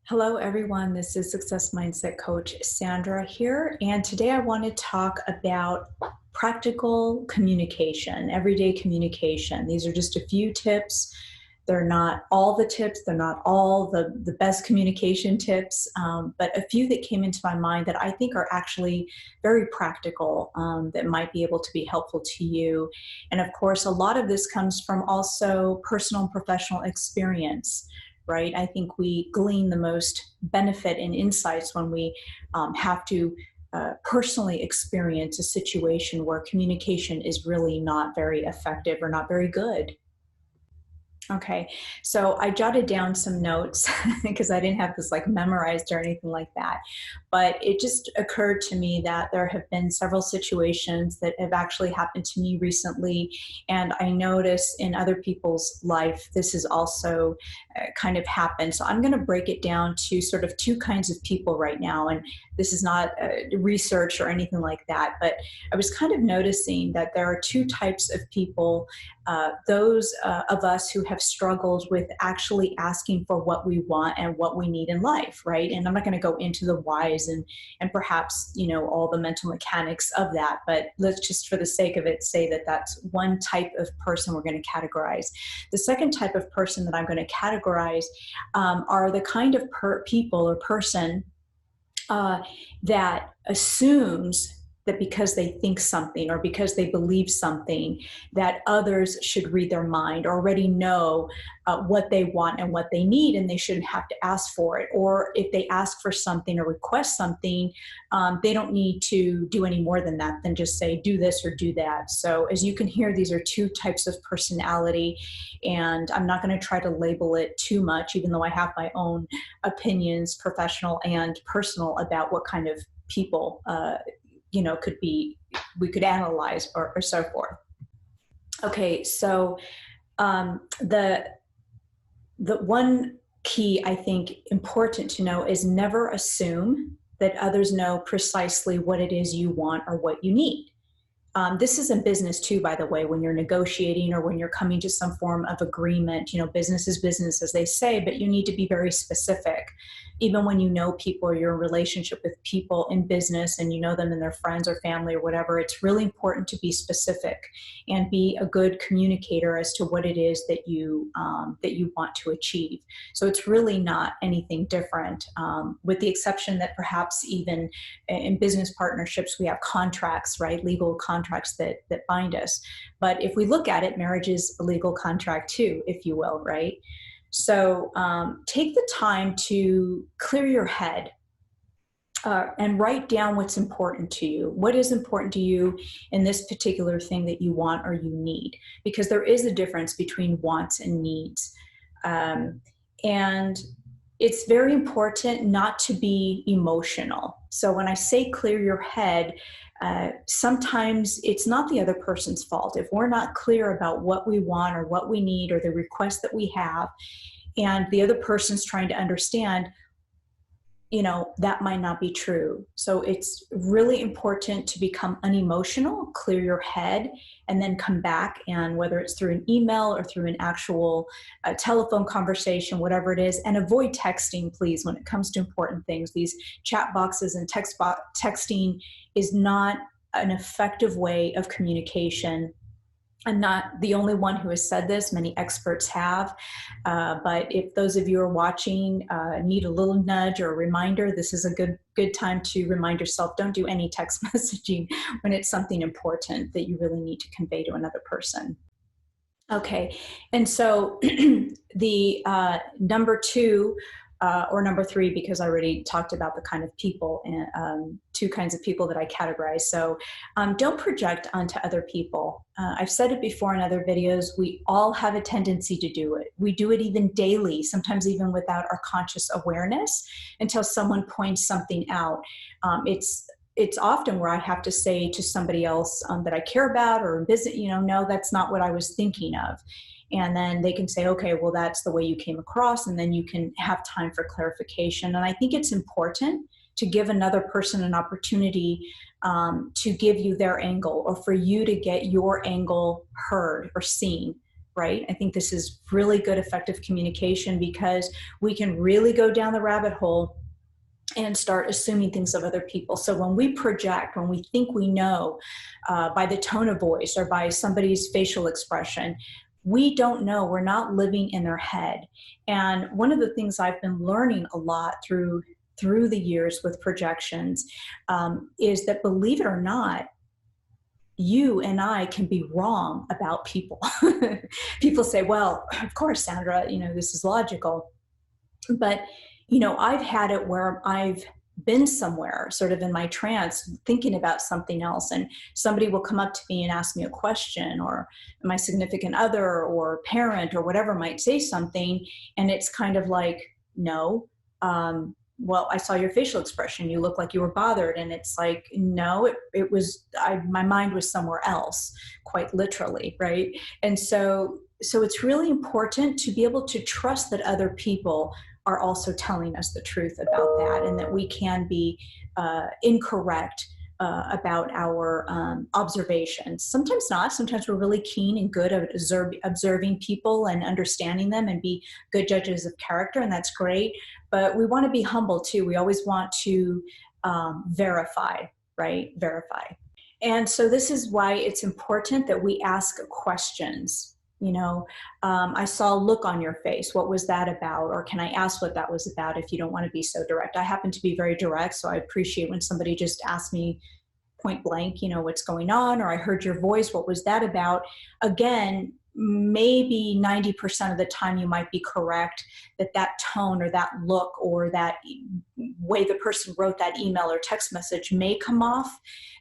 Hello, everyone. This is Success Mindset Coach Sandra here. And today I want to talk about practical communication, everyday communication. These are just a few tips. They're not all the tips, they're not all the best communication tips, but a few that came into my mind that I think are actually very practical, that might be able to be helpful to you. And of course, a lot of this comes from also personal and professional experience, right? I think we glean the most benefit and insights when we have to personally experience a situation where communication is really not very effective or not very good. Okay, so I jotted down some notes because I didn't have this like memorized or anything like that. But it just occurred to me that there have been several situations that have actually happened to me recently. And I notice in other people's life, this has also kind of happened. So I'm going to break it down to sort of two kinds of people right now. And this is not research or anything like that. But I was kind of noticing that there are two types of people, those of us who have struggled with actually asking for what we want and what we need in life, right? And I'm not going to go into the whys and perhaps, all the mental mechanics of that, but let's just for the sake of it say that that's one type of person we're going to categorize. The second type of person that I'm going to categorize are the kind of people or person that assumes that because they think something or because they believe something, that others should read their mind or already know what they want and what they need, and they shouldn't have to ask for it. Or if they ask for something or request something, they don't need to do any more than that, than just say, do this or do that. So as you can hear, these are two types of personality, and I'm not going to try to label it too much, even though I have my own opinions, professional and personal, about what kind of people could be, we could analyze or so forth. Okay, so the one key I think important to know is never assume that others know precisely what it is you want or what you need. This is in business too, by the way, when you're negotiating or when you're coming to some form of agreement. Business is business, as they say, but you need to be very specific. Even when you know people or you're in a relationship with people in business and you know them and their friends or family or whatever, it's really important to be specific and be a good communicator as to what it is that you want to achieve. So it's really not anything different, with the exception that perhaps even in business partnerships we have contracts, right? Legal contracts that bind us. But if we look at it, marriage is a legal contract too, if you will, right? So take the time to clear your head and write down what's important to you. What is important to you in this particular thing that you want or you need? Because there is a difference between wants and needs. And it's very important not to be emotional. So when I say clear your head, sometimes it's not the other person's fault. If we're not clear about what we want or what we need or the request that we have, and the other person's trying to understand, that might not be true. So it's really important to become unemotional, clear your head, and then come back, and whether it's through an email or through an actual telephone conversation, whatever it is, and avoid texting, please, when it comes to important things. These chat boxes and texting is not an effective way of communication. I'm not the only one who has said this. Many experts have. But if those of you are watching need a little nudge or a reminder, this is a good time to remind yourself, don't do any text messaging when it's something important that you really need to convey to another person. Okay, and so the number two, or number three, because I already talked about the kind of people and two kinds of people that I categorize. So don't project onto other people. I've said it before in other videos, we all have a tendency to do it. We do it even daily, sometimes even without our conscious awareness, until someone points something out. It's often where I have to say to somebody else that I care about or visit, no, that's not what I was thinking of. And then they can say, okay, well, that's the way you came across. And then you can have time for clarification. And I think it's important to give another person an opportunity to give you their angle, or for you to get your angle heard or seen, right? I think this is really good, effective communication, because we can really go down the rabbit hole and start assuming things of other people. So when we project, when we think we know, by the tone of voice or by somebody's facial expression, we don't know. We're not living in their head. And one of the things I've been learning a lot through the years with projections, is that, believe it or not, you and I can be wrong about people. People say, well, of course, Sandra, this is logical. But, I've had it where I've been somewhere sort of in my trance thinking about something else, and somebody will come up to me and ask me a question, or my significant other or parent or whatever might say something. And it's kind of like, no, well, I saw your facial expression. You look like you were bothered. And it's like, no, it was, my mind was somewhere else, quite literally. Right. And so it's really important to be able to trust that other people are also telling us the truth about that, and that we can be incorrect about our observations. Sometimes not. Sometimes we're really keen and good at observing people and understanding them and be good judges of character, and that's great. But we want to be humble too. We always want to verify, right? Verify. And so this is why it's important that we ask questions. I saw a look on your face. What was that about? Or can I ask what that was about if you don't want to be so direct? I happen to be very direct, so I appreciate when somebody just asks me point blank, what's going on, or I heard your voice. What was that about? Again, maybe 90% of the time you might be correct that tone or that look or that way the person wrote that email or text message may come off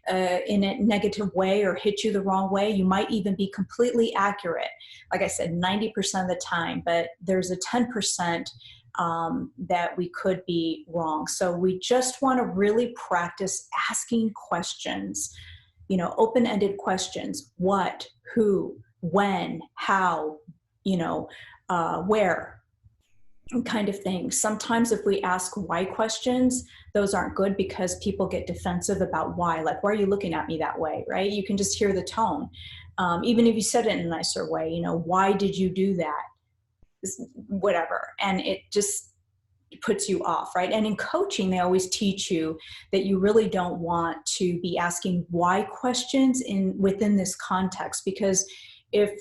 in a negative way or hit you the wrong way. You might even be completely accurate, like I said, 90% of the time, but there's a 10% that we could be wrong. So we just want to really practice asking questions, open-ended questions. What, who, when, how, where, kind of thing. Sometimes if we ask why questions, those aren't good because people get defensive about why. Like, why are you looking at me that way, right? You can just hear the tone. Even if you said it in a nicer way, why did you do that? Whatever. And it just puts you off, right? And in coaching, they always teach you that you really don't want to be asking why questions within this context, because if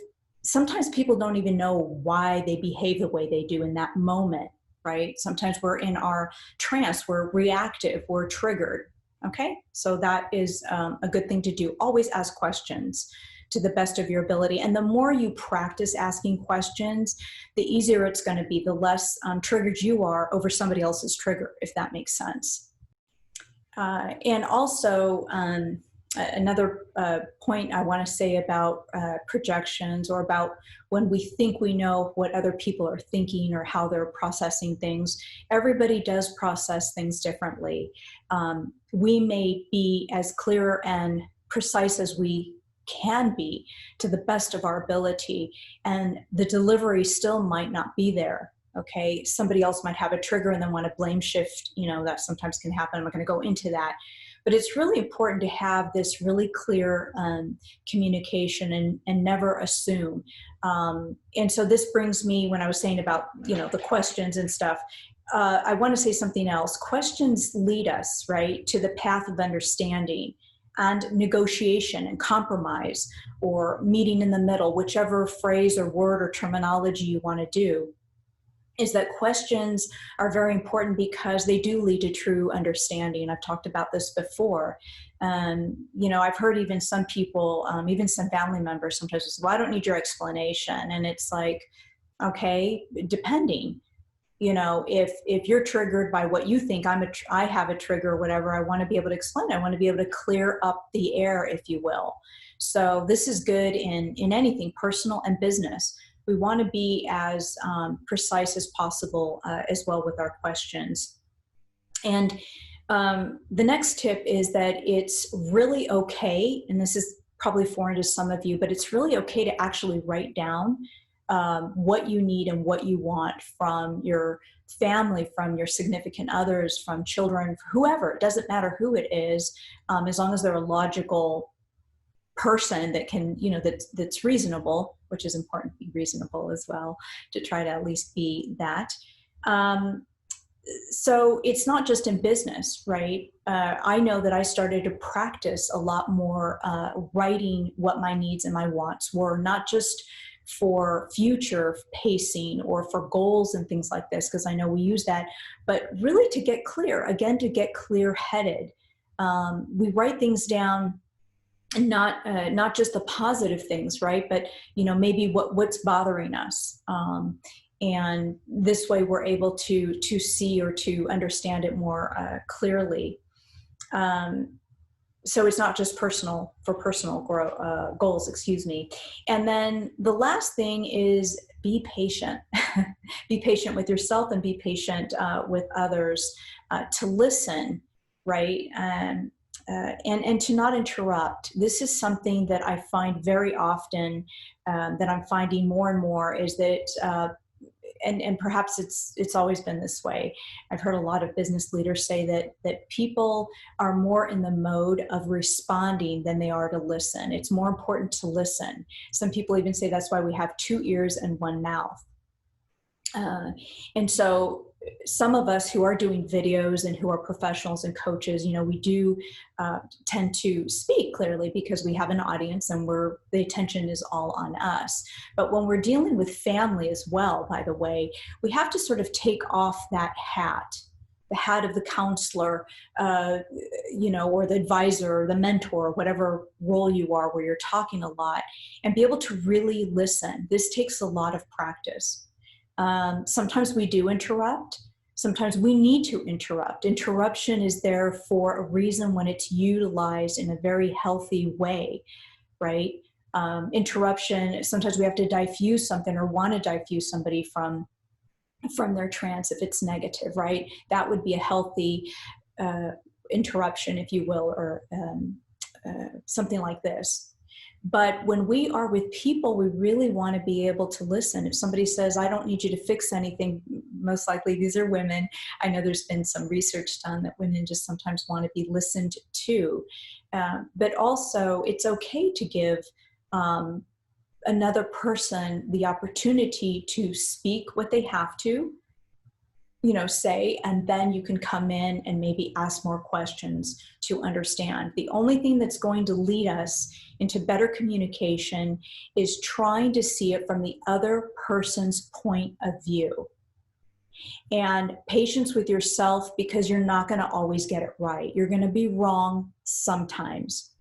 sometimes people don't even know why they behave the way they do in that moment, right? Sometimes we're in our trance, we're reactive, we're triggered. Okay, so that is a good thing to do. Always ask questions to the best of your ability. And the more you practice asking questions, the easier it's going to be, the less triggered you are over somebody else's trigger, if that makes sense. And also, another point I want to say about projections, or about when we think we know what other people are thinking or how they're processing things. Everybody does process things differently. We may be as clear and precise as we can be to the best of our ability, and the delivery still might not be there. Okay, somebody else might have a trigger and then want to blame shift. That sometimes can happen. I'm not going to go into that. But it's really important to have this really clear communication and never assume. And so this brings me, when I was saying about, the questions and stuff, I want to say something else. Questions lead us, right, to the path of understanding and negotiation and compromise, or meeting in the middle, whichever phrase or word or terminology you want to do. Is that questions are very important because they do lead to true understanding. I've talked about this before. I've heard even some people, even some family members sometimes say, well, I don't need your explanation. And it's like, okay, depending, if you're triggered by what you think I have a trigger or whatever, I want to be able to explain. I want to be able to clear up the air, if you will. So this is good in anything, personal and business. We want to be as precise as possible as well with our questions. And the next tip is that it's really okay, and this is probably foreign to some of you, but it's really okay to actually write down what you need and what you want from your family, from your significant others, from children, whoever. It doesn't matter who it is, as long as they're a logical person that can, that's reasonable, which is important to be reasonable as well, to try to at least be that. So it's not just in business, right? I know that I started to practice a lot more writing what my needs and my wants were, not just for future pacing or for goals and things like this, because I know we use that, but really to get clear, again, to get clear-headed. We write things down, and not just the positive things, right? But maybe what's bothering us, and this way we're able to see or to understand it more clearly. So it's not just personal goals, excuse me. And then the last thing is be patient. Be patient with yourself and be patient with others, to listen, right? And to not interrupt. This is something that I find very often, that I'm finding more and more, is that and perhaps it's always been this way. I've heard a lot of business leaders say that people are more in the mode of responding than they are to listen. It's more important to listen. Some people even say that's why we have 2 ears and 1 mouth. And so some of us who are doing videos and who are professionals and coaches, we do tend to speak clearly because we have an audience and the attention is all on us. But when we're dealing with family as well, by the way, we have to sort of take off that hat, the hat of the counselor, or the advisor or the mentor, whatever role you are where you're talking a lot, and be able to really listen. This takes a lot of practice. Sometimes we do interrupt. Sometimes we need to interrupt. Interruption is there for a reason when it's utilized in a very healthy way, right? Interruption, sometimes we have to diffuse something or want to diffuse somebody from their trance if it's negative, right? That would be a healthy interruption, if you will, or something like this. But when we are with people, we really want to be able to listen. If somebody says, I don't need you to fix anything, most likely these are women. I know there's been some research done that women just sometimes want to be listened to. But also, it's okay to give another person the opportunity to speak what they have to, say, and then you can come in and maybe ask more questions to understand. The only thing that's going to lead us into better communication is trying to see it from the other person's point of view. And patience with yourself, because you're not going to always get it right. You're going to be wrong sometimes.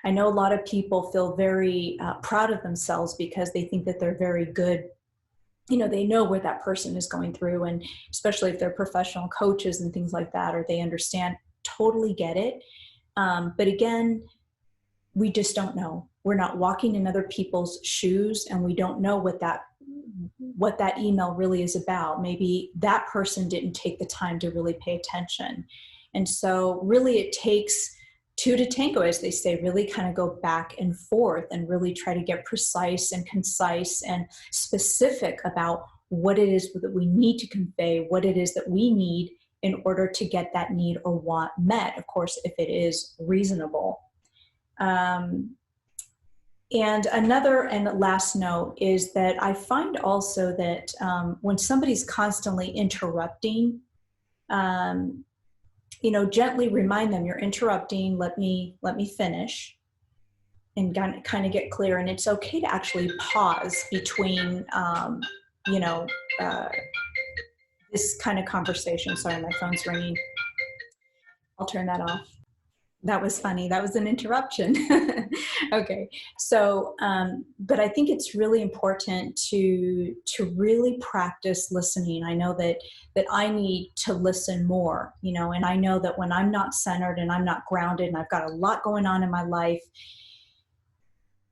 I know a lot of people feel very proud of themselves because they think that they're very good. They know what that person is going through, and especially if they're professional coaches and things like that, or they understand, totally get it. But again, we just don't know. We're not walking in other people's shoes, and we don't know what that email really is about. Maybe that person didn't take the time to really pay attention. And so really it takes 2 to tango, as they say, really kind of go back and forth and really try to get precise and concise and specific about what it is that we need to convey, what it is that we need in order to get that need or want met, of course, if it is reasonable. And another and last note is that I find also that when somebody's constantly interrupting, gently remind them, you're interrupting, let me finish, and kind of get clear. And it's okay to actually pause between, this kind of conversation. Sorry, my phone's ringing. I'll turn that off. That was funny. That was an interruption. Okay. So, but I think it's really important to really practice listening. I know that I need to listen more, and I know that when I'm not centered and I'm not grounded and I've got a lot going on in my life,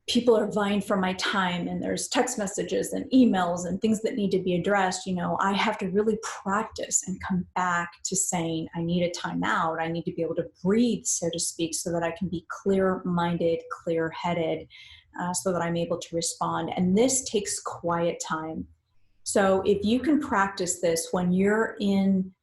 people are vying for my time, and there's text messages and emails and things that need to be addressed. I have to really practice and come back to saying, I need a timeout. I need to be able to breathe, so to speak, so that I can be clear-minded, clear-headed, so that I'm able to respond. And this takes quiet time. So if you can practice this when you're in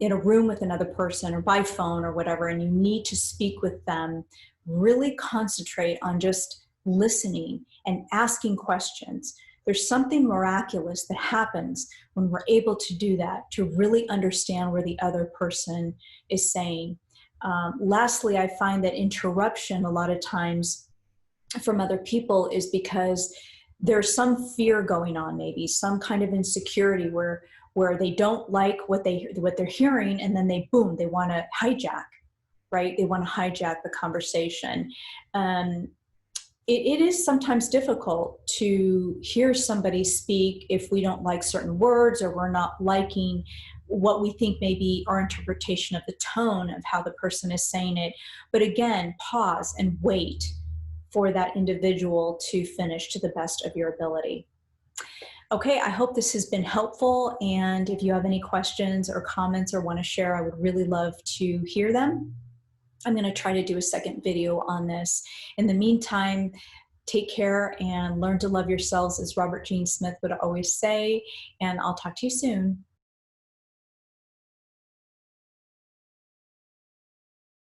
in a room with another person or by phone or whatever, and you need to speak with them, really concentrate on just listening and asking questions. There's something miraculous that happens when we're able to do that, to really understand where the other person is saying. Lastly, I find that interruption a lot of times from other people is because there's some fear going on, maybe some kind of insecurity where they don't like what they're hearing, and then they want to hijack, right? They want to hijack the conversation. It is sometimes difficult to hear somebody speak if we don't like certain words, or we're not liking what we think may be our interpretation of the tone of how the person is saying it. But again, pause and wait for that individual to finish to the best of your ability. Okay, I hope this has been helpful. And if you have any questions or comments or want to share, I would really love to hear them. I'm going to try to do a second video on this. In the meantime, take care and learn to love yourselves, as Robert Gene Smith would always say. And I'll talk to you soon.